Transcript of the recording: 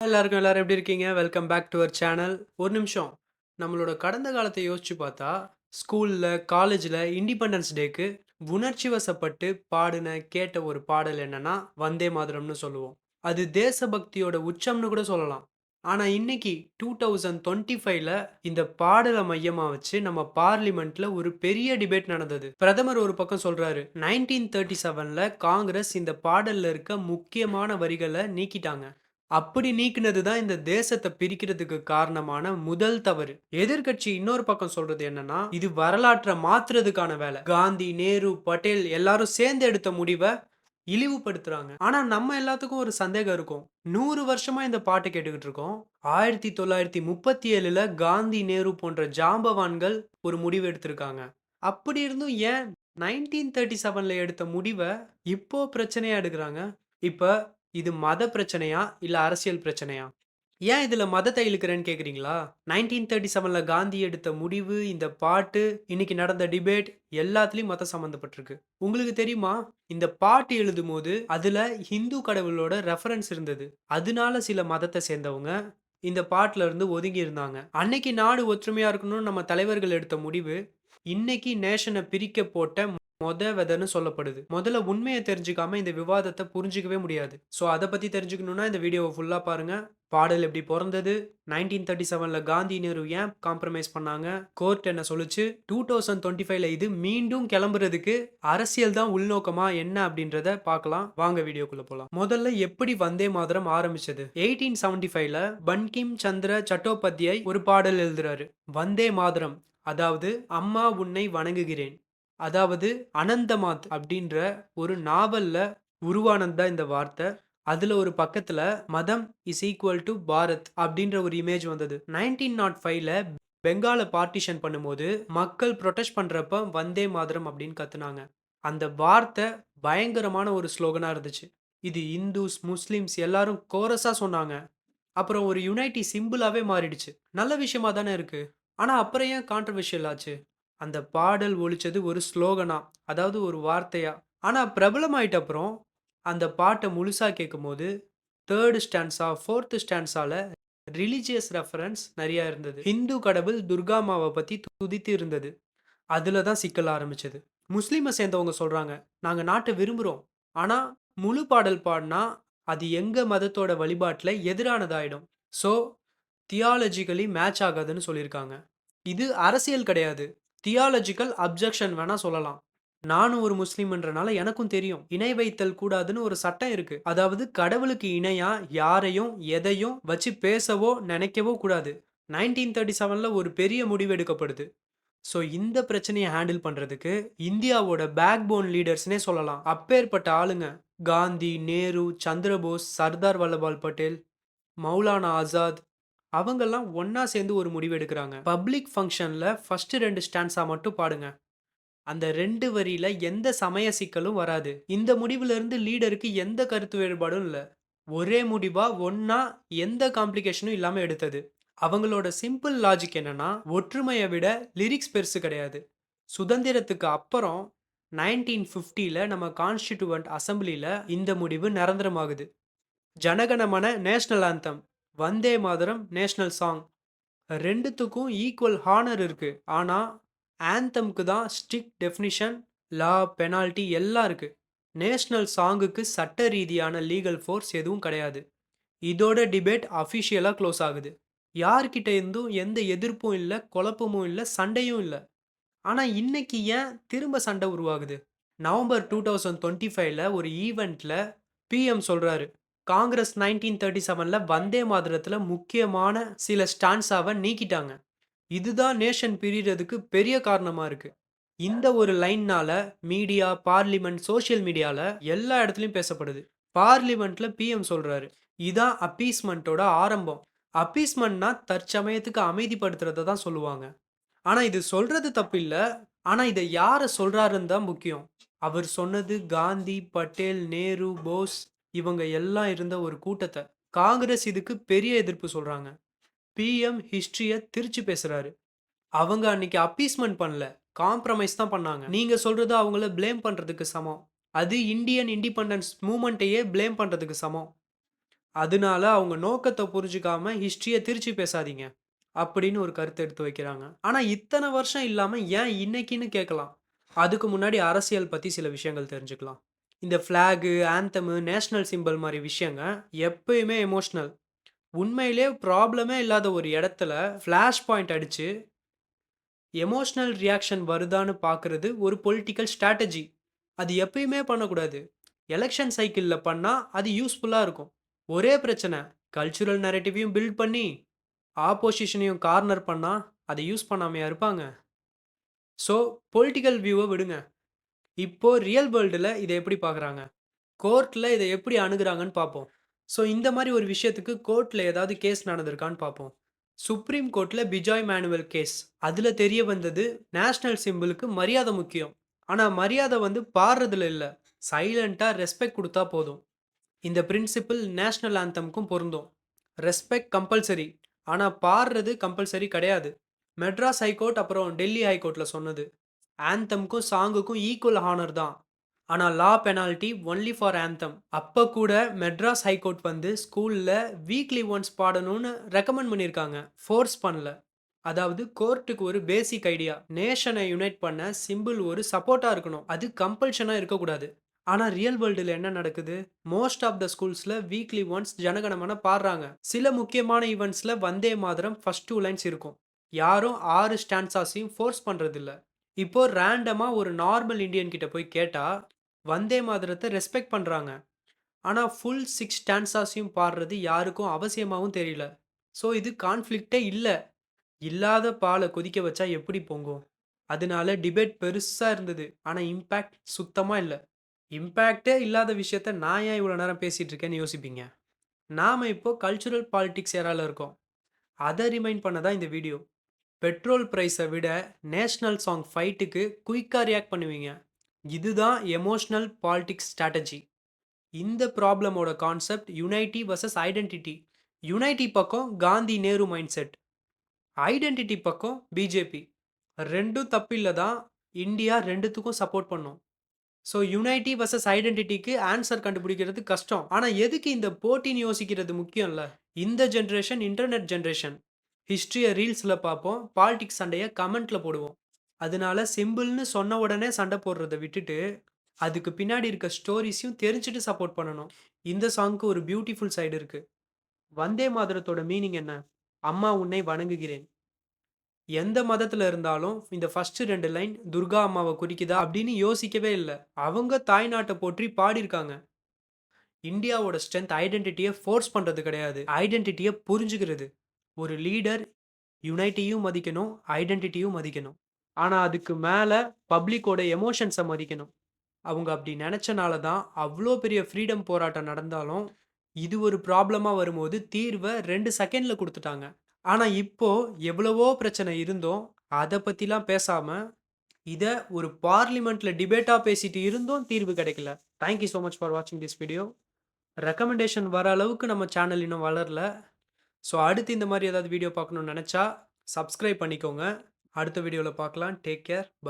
எல்லாரும் எப்படி இருக்கீங்க? Welcome back to our channel. ஒரு நிமிஷம். நம்மளோட கடந்த காலத்த யோசிச்சு பார்த்தா, ஸ்கூல்ல, காலேஜ்ல இண்டிபெண்டன்ஸ் டேக்கு உணர்ச்சி வசப்பட்டு பாடுன, கேட்ட ஒரு பாடல் என்னன்னா, வந்தே மாதரம்னு சொல்லுவோம். அது தேசபக்தியோட உச்சம்னு கூட சொல்லலாம். ஆனா இன்னைக்கு 2025ல இந்த பாடல மையமா வச்சு நம்ம பார்லிமென்ட்ல ஒரு பெரிய டிபேட் நடந்தது. பிரதமர் ஒரு பக்கம் சொல்றாரு, 1937ல காங்கிரஸ் இந்த பாடல்ல இருக்க முக்கியமான வரிகள நீக்கிட்டாங்க. அப்படி நீக்குனது தான் இந்த தேசத்த பிரிக்கிறதுக்கு காரணமான முதல் தவறு. எதிர்க்கட்சி இன்னொரு பக்கம் சொல்றது என்னன்னா, இது வரலாற்ற மாத்துறதுக்கான வேலை. காந்தி, நேரு, பட்டேல் எல்லாரும் சேர்ந்து எடுத்த முடிவ இழிவுபடுத்துறாங்க. ஆனா நம்ம எல்லாத்துக்கும் ஒரு சந்தேகம் இருக்கும். 100 வருஷமா இந்த பாட்டு கேட்டுக்கிட்டு இருக்கோம். 1937ல காந்தி, நேரு போன்ற ஜாம்பவான்கள் ஒரு முடிவு எடுத்திருக்காங்க. அப்படி இருந்தும் ஏன் 1937ல எடுத்த முடிவ இப்போ பிரச்சனையா எடுக்குறாங்க? இப்ப இது மத பிரச்சனையா? இல்ல அரசியல் பிரச்சனையா? ஏன் இதுல மதத்த இழுக்கிறேன்னு கேட்கிறீங்களா? 1937ல காந்தி எடுத்த முடிவு, இந்த பாட்டு, இன்னைக்கு நடந்த டிபேட் எல்லாத்துலயும் மதம் சம்மந்தப்பட்டிருக்கு. உங்களுக்கு தெரியுமா? இந்த பாட்டு எழுதும்போது, அதுல ஹிந்து கடவுளோட ரெஃபரன்ஸ் இருந்தது. அதனால சில மதத்த சேர்ந்தவங்க இந்த பாட்டுல இருந்து ஒதுங்கி இருந்தாங்க. அன்னைக்கு நாடு ஒற்றுமையா இருக்கணும்னு நம்ம தலைவர்கள் எடுத்த முடிவு, இன்னைக்கு நேஷன பிரிக்க போட்ட வெதன்னு சொல்லப்படுது. முதல்ல உண்மைய தெரிஞ்சுக்காம இந்த விவாதத்த புரிஞ்சுக்கவே முடியாது. ஸோ அத பத்தி தெரிஞ்சுக்கணும்னா இந்த வீடியோவ ஃபுல்லா பாருங்க. பாடல் எப்படி பொறந்தது? 1937ல காந்தி, நேரு ஏன் காம்ப்ரமைஸ் பண்ணாங்க? கோர்ட் என்ன சொல்லுச்சு? 2025ல இது மீண்டும் கிளம்புறதுக்கு அரசியல் தான் உள்நோக்கமா என்ன அப்படின்றத பார்க்கலாம். வாங்க வீடியோக்குள்ள போலாம். முதல்ல எப்படி வந்தே மாதரம் ஆரம்பிச்சது? 1875ல பன்கிம் சந்திர சட்டோபாத்யாய் ஒரு பாடல் எழுதுறாரு. வந்தே மாதரம் அதாவது அம்மா உன்னை வணங்குகிறேன். அதாவது அனந்தமாத் அப்படின்ற ஒரு நாவல்ல உருவானது தான் இந்த வார்த்தை. அதுல ஒரு பக்கத்துல மதம் இஸ் ஈக்குவல் டு பாரத் அப்படின்ற ஒரு இமேஜ் வந்தது. 1905ல பெங்கால பார்ட்டிஷன் பண்ணும்போது மக்கள் ப்ரொடெஸ்ட் பண்றப்ப வந்தே மாதரம் அப்படின்னு கத்துனாங்க. அந்த வார்த்தை பயங்கரமான ஒரு ஸ்லோகனா இருந்துச்சு. இது இந்துஸ், முஸ்லிம்ஸ் எல்லாரும் கோரஸா சொன்னாங்க. அப்புறம் ஒரு யுனைட்டி சிம்பிளாவே மாறிடுச்சு. நல்ல விஷயமா தானே இருக்கு. ஆனா அப்புறம் ஏன் கான்ட்ரோவர்ஷியல் ஆச்சு? அந்த பாடல் ஒலிச்சது ஒரு ஸ்லோகனா, அதாவது ஒரு வார்த்தையா. ஆனா பிரபலமாயிட்ட அப்புறம் அந்த பாட்ட முழுசா கேட்கும்போது 3 ஸ்டான்ஸா, 4த் ஸ்டான்ஸால ரிலிஜியஸ் ரெஃபரன்ஸ் நெறைய இருந்தது. ஹிந்து கடவுள் துர்கா அம்மாவ பத்தி துதித்து இருந்தது. அதுல தான் சிக்கல் ஆரம்பிச்சது. முஸ்லிம சேர்ந்தவங்க சொல்றாங்க, "நாங்க நாட்ட விரும்புறோம். ஆனா முழு பாடல் பாடுனா அது எங்க மதத்தோட வழிபாட்டுல எதிரானதாயிடும். ஸோ தியாலஜிக்கலி மேட்ச் ஆகாதுன்னு சொல்லியிருக்காங்க. இது அரசியல் கிடையாது. தியாலஜிக்கல் அப்ஜெக்ஷன் வேணா சொல்லலாம். நானும் ஒரு முஸ்லிம்ன்றனால எனக்கும் தெரியும். இணை வைத்தல் கூடாதுன்னு ஒரு சட்டம் இருக்கு. அதாவது கடவுளுக்கு இணையா யாரையும், எதையும் வச்சு பேசவோ, நினைக்கவோ கூடாது. 1937ல ஒரு பெரிய முடிவு எடுக்கப்படுது. ஸோ இந்த பிரச்சனைய ஹேண்டில் பண்றதுக்கு இந்தியாவோட பேக் போன் லீடர்ஸ்னே சொல்லலாம். அப்பேற்பட்ட ஆளுங்க காந்தி, நேரு, சந்திரபோஸ், சர்தார் வல்லபால் பட்டேல், மௌலானா ஆசாத் அவங்கெல்லாம் ஒண்ணா சேர்ந்து ஒரு முடிவு எடுக்குறாங்க. பப்ளிக் ஃபங்ஷன்ல ஃபர்ஸ்ட் 2 ஸ்டான்ஸா மட்டும் பாடுங்க. அந்த 2 வரியில எந்த சமய சிக்கலும் வராது. இந்த முடிவுல இருந்து லீடருக்கு எந்த கருத்து வேறுபாடும் இல்ல. ஒரே முடிவா ஒண்ணா எந்த காம்ப்ளிகேஷனும் இல்லாம எடுத்தது. அவங்களோட சிம்பிள் லாஜிக் என்னன்னா, ஒற்றுமைய விட லிரிக்ஸ் பெருசு கிடையாது. சுதந்திரத்துக்கு அப்புறம் 1950ல நம்ம கான்ஸ்டிட்யூவன்ட் அசெம்பிளில இந்த முடிவு நிரந்தரமாகுது. Jana Gana Mana national anthem. Vande Mataram national song. 2த்துக்கும் ஈக்குவல் ஹானர் இருக்கு. ஆனா, ஆந்தம்க்கு தான் ஸ்ட்ரிக்ட் டெஃபினிஷன், லா, பெனால்டி எல்லாம் இருக்கு. நேஷனல் சாங்குக்கு சட்ட ரீதியான லீகல் ஃபோர்ஸ் எதுவும் கிடையாது. இதோட டிபேட் அஃபிஷியலா க்ளோஸ் ஆகுது. யார்கிட்ட இருந்தும் எந்த எதிர்ப்பும் இல்ல, குழப்பமும் இல்ல, சண்டையும் இல்ல. ஆனா இன்னைக்கு ஏன் திரும்ப சண்டை உருவாகுது? நவம்பர் 2025ல ஒரு ஈவென்ட்ல பிஎம் சொல்றாரு. காங்கிரஸ் 1937ல வந்தே மாதரத்துல முக்கியமான சில ஸ்டான்ஸாவ நீக்கிட்டாங்க. இதுதான் நேஷன் பிரியறதுக்கு பெரிய காரணமா இருக்கு. இந்த ஒரு லைன்னால மீடியா, பார்லிமென்ட், சோசியல் மீடியால எல்லா இடத்துலயும் பேசப்படுது. பார்லிமென்ட்ல பிஎம் சொல்றாரு. இதான் அப்பீஸ்மென்ட்டோட ஆரம்பம். அப்பீஸ்மென்ட்னா தற்சமயத்துக்கு அமைதிப்படுத்துறத தான் சொல்லுவாங்க. ஆனா இது சொல்றது தப்பில்ல. ஆனா இத யார சொல்றாருன்னு தான் முக்கியம். அவர் சொன்னது காந்தி, பட்டேல், நேரு, போஸ் இவங்க எல்லாம் இருந்த ஒரு கூட்டத்த. காங்கிரஸ் இதுக்கு பெரிய எதிர்ப்பு சொல்றாங்க. பிஎம் ஹிஸ்டரிய திரிச்சு பேசுறாரு. அவங்க அன்னைக்கு அப்பீஸ்மென்ட் பண்ணல. காம்ப்ரமைஸ் தான் பண்ணாங்க. நீங்க சொல்றது அவங்கள பிளேம் பண்றதுக்கு சமம். அது இந்தியன் இண்டிபெண்டன்ஸ் மூவ்மெண்ட்டையே பிளேம் பண்றதுக்கு சமம். அதனால அவங்க நோக்கத்த புரிஞ்சுக்காம ஹிஸ்டரிய திரிச்சு பேசாதீங்க. அப்படின்னு ஒரு கருத்து எடுத்து வைக்கிறாங்க. ஆனா இத்தன வருஷம் இல்லாம ஏன் இன்னைக்குன்னு கேட்கலாம். அதுக்கு முன்னாடி அரசியல் பத்தி சில விஷயங்கள் தெரிஞ்சுக்கலாம். இந்த ஃபிளாகு, ஆந்தமு, நேஷனல் சிம்பல் மாரி விஷயங்க எப்பயுமே எமோஷனல். உண்மையிலேயே ப்ராப்ளமே இல்லாத ஒரு இடத்துல ஃபிளாஷ் பாயிண்ட் அடிச்சு எமோஷனல் ரியாக்ஷன் வருதான்னு பார்க்கிறது ஒரு பொலிட்டிக்கல் ஸ்ட்ராட்டஜி. அது எப்பயுமே பண்ணக்கூடாது. எலக்ஷன் சைக்கிள்ல பண்ணா அது யூஸ்ஃபுல்லா இருக்கும். ஒரே பிரச்சனை, கல்ச்சுரல் நரேட்டிவையும் பில்ட் பண்ணி, ஆப்போசிஷனையும் கார்னர் பண்ணா, அதை யூஸ் பண்ணாமயா இருப்பாங்க? ஸோ, பொலிட்டிக்கல் வியூவ விடுங்க. இப்போ ரியல் வேர்ல்டுல இத எப்படி பார்க்குறாங்க? கோர்ட்ல இத எப்படி அணுகுறாங்கன்னு பார்ப்போம். ஸோ, இந்த மாரி ஒரு விஷயத்துக்கு கோர்ட்ல ஏதாவது கேஸ் நடந்திருக்கான்னு பார்ப்போம். சுப்ரீம் கோர்ட்ல பிஜாய் மேனுவல் கேஸ். அதுல தெரிய வந்தது நேஷனல் சிம்பலுக்கு மரியாதை முக்கியம். ஆனா மரியாதை வந்து பாடுறதுல இல்ல. சைலன்ட்டா ரெஸ்பெக்ட் குடுத்தா போதும். இந்த பிரின்சிபிள் நேஷனல் ஆந்தம்க்கும் பொருந்தும். Respect compulsory. ஆனா பாடுறது கம்பல்சரி கிடையாது. மெட்ராஸ் ஹைகோர்ட் அப்புறம் டெல்லி ஹைகோர்ட்ல சொன்னது. ஆந்தம்க்கும் சாங்குக்கும் ஈக்குவல் ஹானர் தான். ஆனா லா பெனால்டி ஒன்லி ஃபார் ஆந்தம். அப்ப கூட மெட்ராஸ் ஹைகோர்ட் வந்து ஸ்கூல்ல வீக்லி ஒன்ஸ் பாடணும்னு ரெக்கமெண்ட் பண்ணியிருக்காங்க. ஃபோர்ஸ் பண்ணல. அதாவது கோர்ட்டுக்கு ஒரு பேசிக் ஐடியா. நேஷனை யுனைட் பண்ண சிம்பிள் ஒரு சப்போர்ட்டா இருக்கணும். அது கம்பல்ஷனா இருக்கக்கூடாது. ஆனா ரியல் வேர்ல்டுல என்ன நடக்குது? மோஸ்ட் ஆஃப் த ஸ்கூல்ஸ்ல வீக்லி ஒன்ஸ் ஜனகணமன பாடுறாங்க. சில முக்கியமான ஈவென்ட்ஸ்ல வந்தே மாதரம் ஃபர்ஸ்ட் 2 லைன்ஸ் இருக்கும். யாரும் 6 ஸ்டான்ஸாஸையும் ஃபோர்ஸ் பண்றதில்ல. இப்போ ரேண்டமா ஒரு நார்மல் இந்தியன் கிட்ட போய் கேட்டா, வந்தே மாதரத்த ரெஸ்பெக்ட் பண்றாங்க. ஆனா ஃபுல் 6 ஸ்டான்ஸாஸையும் பாடுறது யாருக்கும் அவசியமாவும் தெரியல. ஸோ இது கான்ஃப்ளிக்ட்டே இல்ல. இல்லாத பால கொதிக்க வச்சா எப்படி பொங்கும்? அதனால டிபேட் பெருசா இருந்தது. ஆனா இம்பாக்ட் சுத்தமா இல்ல. இம்பாக்ட்டே இல்லாத விஷயத்த நான் ஏன் இவ்வளோ நேரம் பேசிட்டு இருக்கேன்னு யோசிப்பீங்க. நாம இப்போ கல்ச்சுரல் பாலிடிக்ஸ் எரால இருக்கோம். அத ரிமைண்ட் பண்ண தான் இந்த வீடியோ. பெட்ரோல் பிரைஸ விட நேஷனல் சாங் ஃபைட்டுக்கு குயிக்கா ரியாக்ட் பண்ணுவீங்க. இதுதான் எமோஷனல் பாலிடிக்ஸ் ஸ்ட்ராட்டஜி. இந்த ப்ராப்ளமோட concept unity versus identity. Unity பக்கம் Gandhi, Nehru mindset. Identity பக்கம் பிஜேபி. 2ம் தப்பில்ல தான். இந்தியா 2த்துக்கும் சப்போர்ட் பண்ணும். ஸோ யுனைட்டி வெர்சஸ் ஐடென்டிட்டிக்கு ஆன்சர் கண்டுபிடிக்கிறது கஷ்டம். ஆனா எதுக்கு இந்த போட்டின்னு யோசிக்கிறது முக்கியம்ல. இந்த ஜெனரேஷன் இன்டர்நெட் ஜெனரேஷன். ஹிஸ்டரிய ரீல்ஸ்ல பார்ப்போம். பாலிடிக்ஸ் சண்டைய கமெண்ட்ல போடுவோம். அதனால சிம்பிள்னு சொன்ன உடனே சண்டை போடுறத விட்டுட்டு, அதுக்கு பின்னாடி இருக்க ஸ்டோரீஸையும் தெரிஞ்சுட்டு சப்போர்ட் பண்ணணும். இந்த சாங்க்கு ஒரு பியூட்டிஃபுல் சைடு இருக்கு. வந்தே மாதரத்தோட மீனிங் என்ன? அம்மா உன்னை வணங்குகிறேன். எந்த மதத்துல இருந்தாலும் இந்த ஃபர்ஸ்ட் 2 லைன் துர்கா அம்மாவ குறிக்குதா அப்படின்னு யோசிக்கவே இல்ல. அவங்க தாய்நாட்ட போற்றி பாடியிருக்காங்க. இந்தியாவோட ஸ்ட்ரென்த் ஐடென்டிட்டிய ஃபோர்ஸ் பண்றது கிடையாது. ஐடென்டிட்டிய புரிஞ்சுக்கிறது. ஒரு லீடர் யுனைட்டியும் மதிக்கணும், ஐடென்டிட்டியும் மதிக்கணும். ஆனா அதுக்கு மேல பப்ளிக்கோட எமோஷன்ஸ மதிக்கணும். அவங்க அப்படி நெனச்சனால தான் அவ்ளோ பெரிய ஃப்ரீடம் போராட்டம் நடந்தாலும், இது ஒரு ப்ராப்ளமா வரும்போது தீர்வ 2 செகண்ட்ல குடுத்துட்டாங்க. ஆனா இப்போ எவ்வளவோ பிரச்சனை இருந்தும், அத பத்திலாம் பேசாம, இத ஒரு பார்லிமெண்ட்ல டிபேட்டா பேசிட்டு இருந்தும் தீர்வு கிடைக்கல. Thank you so much for வாட்சிங் திஸ் வீடியோ. ரெக்கமெண்டேஷன் வர அளவுக்கு நம்ம சேனல் இன்னும் வளரல. ஸோ அடுத்து இந்த மாரி ஏதாவது வீடியோ பார்க்கணும்னு நெனச்சா, சப்ஸ்கிரைப் பண்ணிக்கோங்க. அடுத்த வீடியோல பார்க்கலாம். Take care. பாய்.